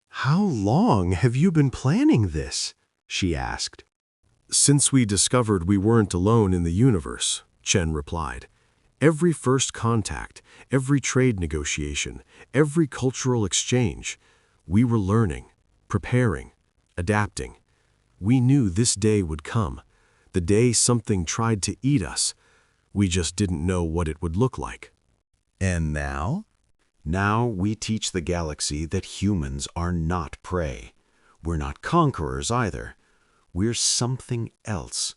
"How long have you been planning this?" she asked. "Since we discovered we weren't alone in the universe," Chen replied. "Every first contact, every trade negotiation, every cultural exchange, we were learning, preparing, adapting. We knew this day would come, the day something tried to eat us. We just didn't know what it would look like." And now? Now we teach the galaxy that humans are not prey. We're not conquerors either. We're something else.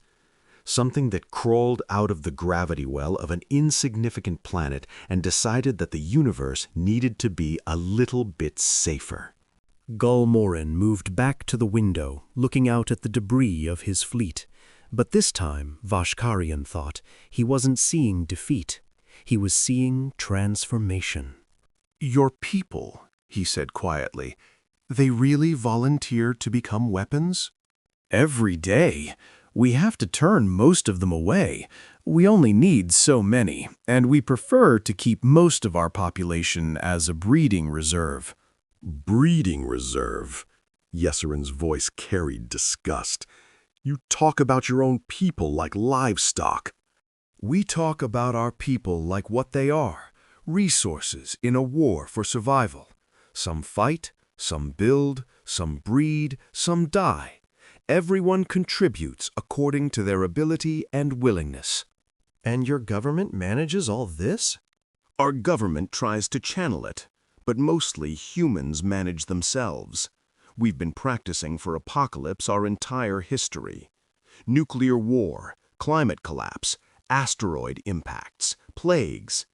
Something that crawled out of the gravity well of an insignificant planet and decided that the universe needed to be a little bit safer. Gulmoran moved back to the window, looking out at the debris of his fleet. But this time, Vashkarian thought, he wasn't seeing defeat. He was seeing transformation. "Your people," he said quietly, "they really volunteer to become weapons?" Every day. We have to turn most of them away. We only need so many, and we prefer to keep most of our population as a breeding reserve. "Breeding reserve." Yeserin's voice carried disgust. "You talk about your own people like livestock." "We talk about our people like what they are, resources in a war for survival. Some fight, some build, some breed, some die. Everyone contributes according to their ability and willingness." "And your government manages all this?" "Our government tries to channel it, but mostly humans manage themselves. We've been practicing for apocalypse our entire history. Nuclear war, climate collapse, asteroid impacts, plagues.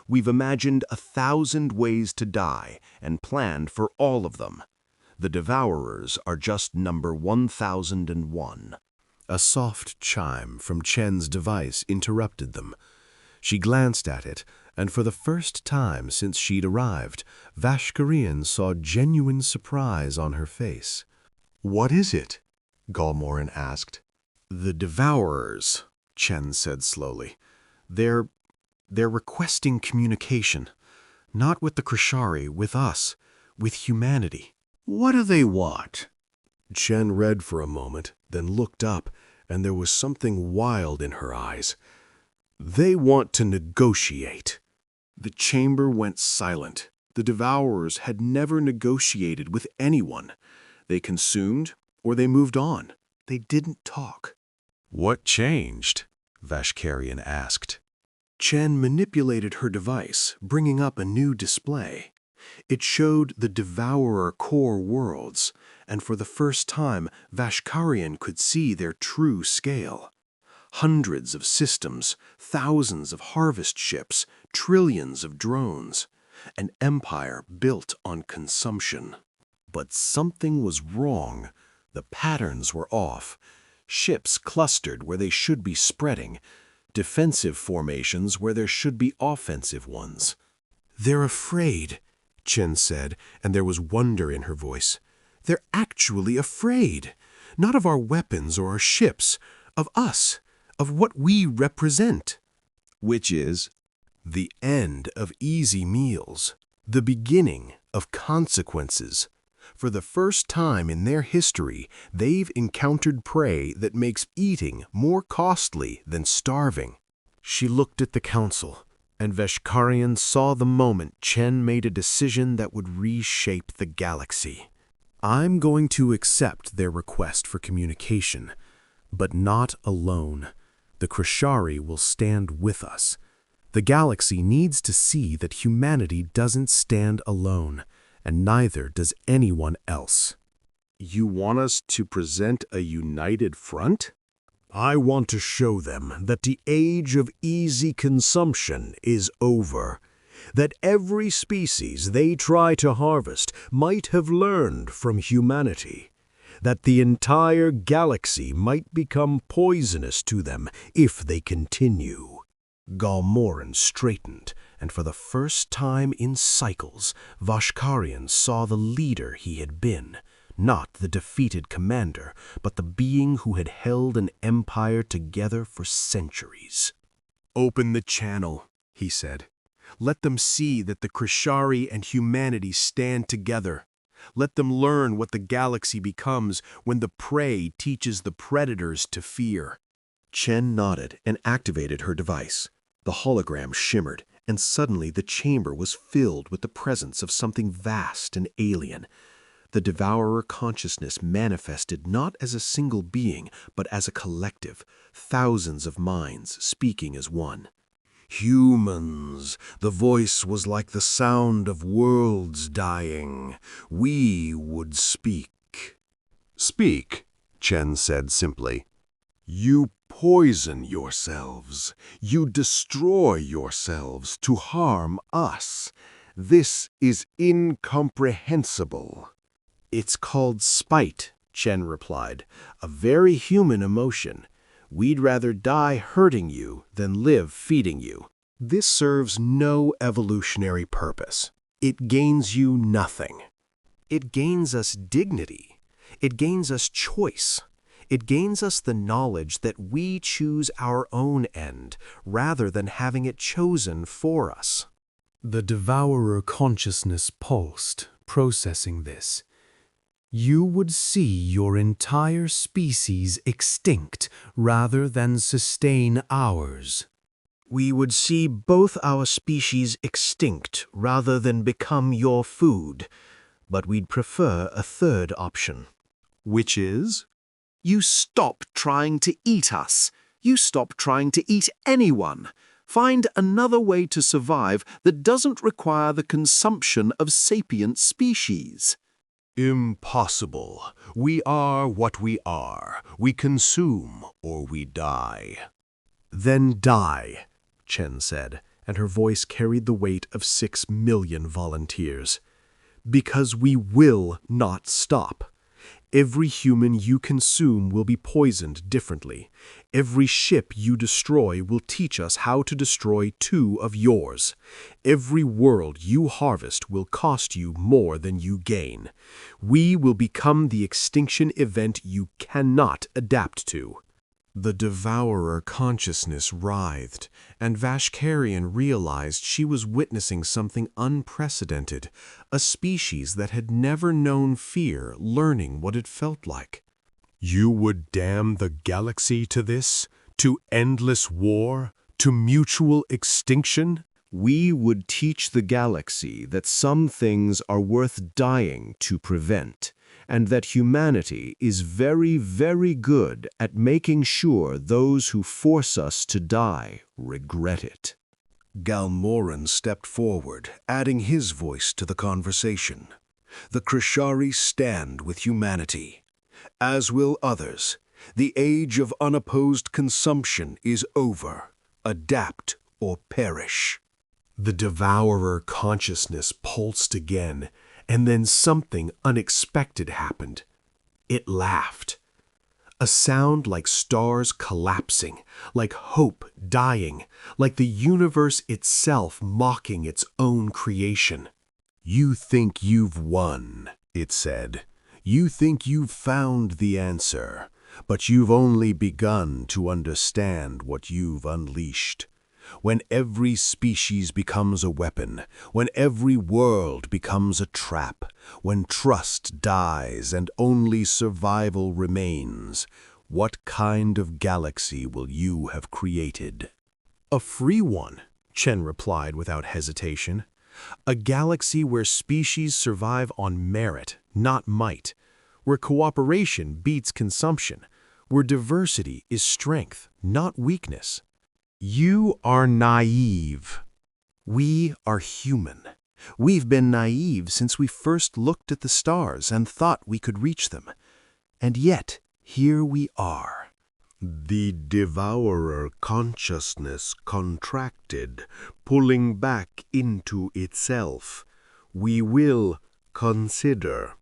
We've imagined 1,000 ways to die and planned for all of them. The Devourers are just number 1001. A soft chime from Chen's device interrupted them. She glanced at it, and for the first time since she'd arrived, Vashkarian saw genuine surprise on her face. "What is it?" Gulmoran asked. "The Devourers," Chen said slowly. They're requesting communication. Not with the Krishari, with us, with humanity." What do they want? Chen read for a moment, then looked up, and there was something wild in her eyes. "They want to negotiate." The chamber went silent. The Devourers had never negotiated with anyone. They consumed, or they moved on. They didn't talk. "What changed?" Vashkarian asked. Chen manipulated her device, bringing up a new display. It showed the Devourer core worlds, and for the first time, Vashkarian could see their true scale. hundreds of systems, thousands of harvest ships, trillions of drones. An empire built on consumption. But something was wrong. The patterns were off. Ships clustered where they should be spreading. Defensive formations where there should be offensive ones. "They're afraid," Chen said, and there was wonder in her voice. "They're actually afraid. Not of our weapons or our ships, of us, of what we represent." Which is, The end of easy meals, the beginning of consequences. For the first time in their history, they've encountered prey that makes eating more costly than starving. She looked at the council, and Veshkarian saw the moment Chen made a decision that would reshape the galaxy. "I'm going to accept their request for communication, but not alone. The Krishari will stand with us. The galaxy needs to see that humanity doesn't stand alone, and neither does anyone else." You want us to present a united front? I want to show them that the age of easy consumption is over, that every species they try to harvest might have learned from humanity, that the entire galaxy might become poisonous to them if they continue. Galmoran straightened, and for the first time in cycles, Vashkarian saw the leader he had been. Not the defeated commander, but the being who had held an empire together for centuries. "Open the channel," he said. "Let them see that the Krishari and humanity stand together. Let them learn what the galaxy becomes when the prey teaches the predators to fear." Chen nodded and activated her device. The hologram shimmered, and suddenly the chamber was filled with the presence of something vast and alien. The Devourer consciousness manifested not as a single being, but as a collective, thousands of minds speaking as one. "Humans, the voice was like the sound of worlds dying. We would speak." Speak, Chen said simply. You poison yourselves. You destroy yourselves to harm us. This is incomprehensible. "It's called spite," Chen replied. "A very human emotion. We'd rather die hurting you than live feeding you. This serves no evolutionary purpose. It gains you nothing. It gains us dignity. It gains us choice. It gains us the knowledge that we choose our own end, rather than having it chosen for us." The Devourer consciousness pulsed, processing this. "You would see your entire species extinct rather than sustain ours." "We would see both our species extinct rather than become your food, but we'd prefer a third option." Which is? You stop trying to eat us. You stop trying to eat anyone. Find another way to survive that doesn't require the consumption of sapient species. "Impossible. We are what we are. We consume or we die." "Then die," Chen said, and her voice carried the weight of 6 million volunteers. "Because we will not stop. Every human you consume will be poisoned differently. Every ship you destroy will teach us how to destroy 2 of yours. Every world you harvest will cost you more than you gain. We will become the extinction event you cannot adapt to." The Devourer consciousness writhed, and Vashkarian realized she was witnessing something unprecedented, a species that had never known fear learning what it felt like. You would damn the galaxy to this? To endless war? To mutual extinction? We would teach the galaxy that some things are worth dying to prevent, and that humanity is very, very good at making sure those who force us to die regret it. Galmoran stepped forward, adding his voice to the conversation. "The Krishari stand with humanity, as will others. The age of unopposed consumption is over. Adapt or perish. The devourer consciousness pulsed again, and then something unexpected happened. It laughed. A sound like stars collapsing, like hope dying, like the universe itself mocking its own creation. You think you've won, it said. You think you've found the answer, but you've only begun to understand what you've unleashed. When every species becomes a weapon, when every world becomes a trap, when trust dies and only survival remains, what kind of galaxy will you have created? A free one, Chen replied without hesitation. A galaxy where species survive on merit, not might, where cooperation beats consumption, where diversity is strength, not weakness. You are naive. We are human. We've been naive since we first looked at the stars and thought we could reach them. And yet, here we are. The devourer consciousness contracted, pulling back into itself. We will consider.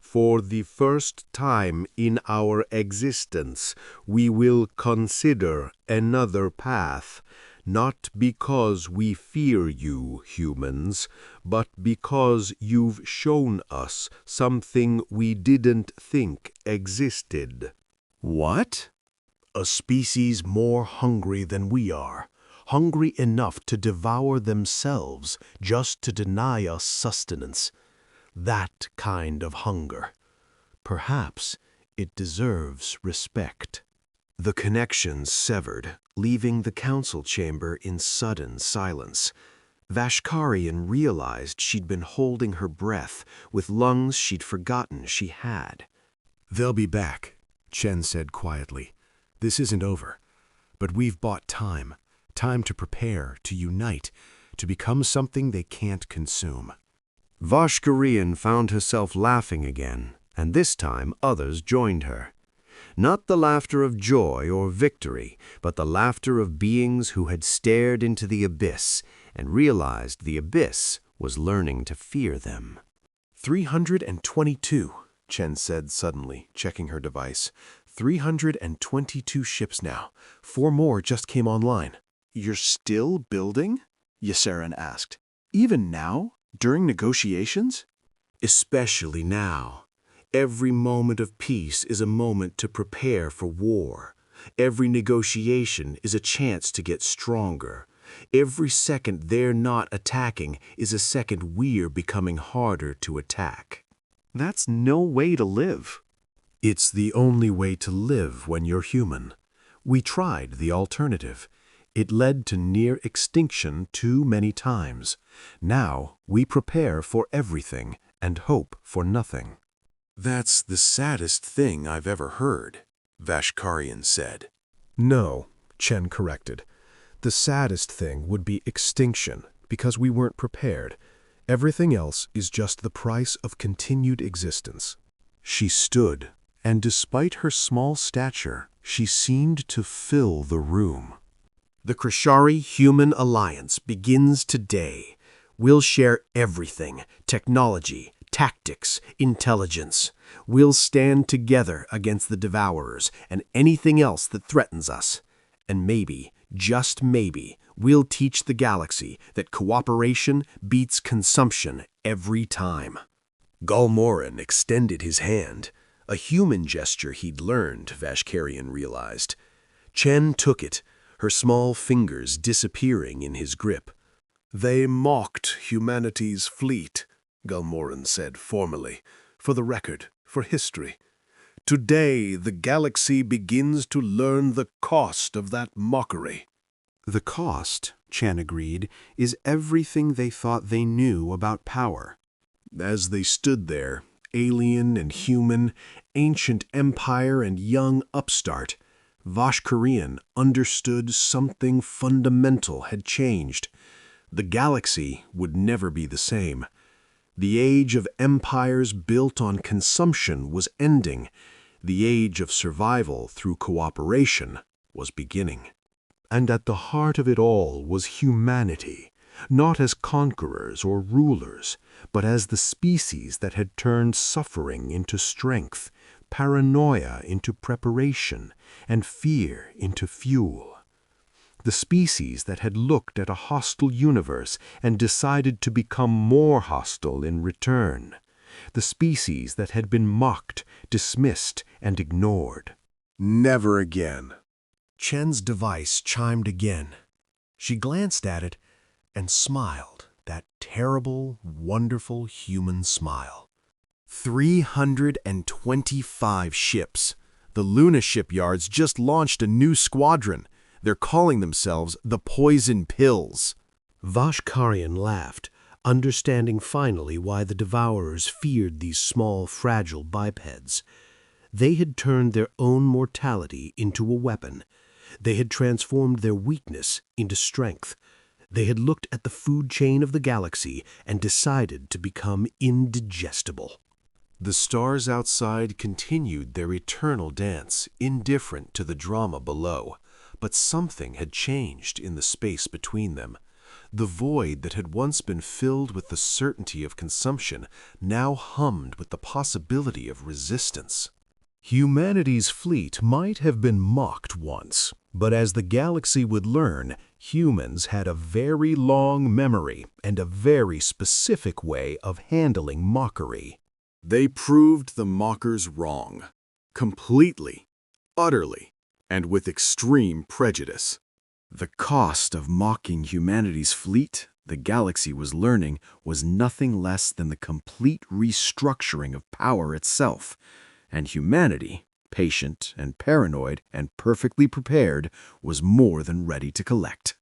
For the first time in our existence, we will consider another path, not because we fear you, humans, but because you've shown us something we didn't think existed. What? A species more hungry than we are, hungry enough to devour themselves just to deny us sustenance. That kind of hunger. Perhaps it deserves respect. The connections severed, leaving the council chamber in sudden silence. Vashkarian realized she'd been holding her breath with lungs she'd forgotten she had. They'll be back, Chen said quietly. This isn't over. But we've bought time. Time to prepare, to unite, to become something they can't consume. Vashkarian found herself laughing again, and this time others joined her. Not the laughter of joy or victory, but the laughter of beings who had stared into the abyss and realized the abyss was learning to fear them. 322, Chen said suddenly, checking her device. 322 ships now. 4 more just came online. You're still building? Ysarin asked. Even now? During negotiations? Especially now. Every moment of peace is a moment to prepare for war. Every negotiation is a chance to get stronger. Every second they're not attacking is a second we're becoming harder to attack. That's no way to live. It's the only way to live when you're human. We tried the alternative. It led to near extinction too many times. Now we prepare for everything and hope for nothing. That's the saddest thing I've ever heard, Vashkarian said. No, Chen corrected. The saddest thing would be extinction, because we weren't prepared. Everything else is just the price of continued existence. She stood, and despite her small stature, she seemed to fill the room. The Krishari-Human Alliance begins today. We'll share everything, technology, tactics, intelligence. We'll stand together against the Devourers and anything else that threatens us. And maybe, just maybe, we'll teach the galaxy that cooperation beats consumption every time. Galmoran extended his hand, a human gesture he'd learned, Vashkarian realized. Chen took it, her small fingers disappearing in his grip. They mocked humanity's fleet, Galmoran said formally, for the record, for history. Today, the galaxy begins to learn the cost of that mockery. The cost, Chen agreed, is everything they thought they knew about power. As they stood there, alien and human, ancient empire and young upstart, Vashkarian understood something fundamental had changed. The galaxy would never be the same. The age of empires built on consumption was ending. The age of survival through cooperation was beginning. And at the heart of it all was humanity, not as conquerors or rulers, but as the species that had turned suffering into strength, paranoia into preparation, and fear into fuel. The species that had looked at a hostile universe and decided to become more hostile in return. The species that had been mocked, dismissed, and ignored. Never again. Chen's device chimed again. She glanced at it and smiled, that terrible, wonderful human smile. 325 ships. The Luna shipyards just launched a new squadron. They're calling themselves the Poison Pills. Vashkarian laughed, understanding finally why the Devourers feared these small, fragile bipeds. They had turned their own mortality into a weapon. They had transformed their weakness into strength. They had looked at the food chain of the galaxy and decided to become indigestible. The stars outside continued their eternal dance, indifferent to the drama below. But something had changed in the space between them. The void that had once been filled with the certainty of consumption now hummed with the possibility of resistance. Humanity's fleet might have been mocked once, but as the galaxy would learn, humans had a very long memory and a very specific way of handling mockery. They proved the mockers wrong. Completely, utterly, and with extreme prejudice. The cost of mocking humanity's fleet, the galaxy was learning, was nothing less than the complete restructuring of power itself. And humanity, patient and paranoid and perfectly prepared, was more than ready to collect.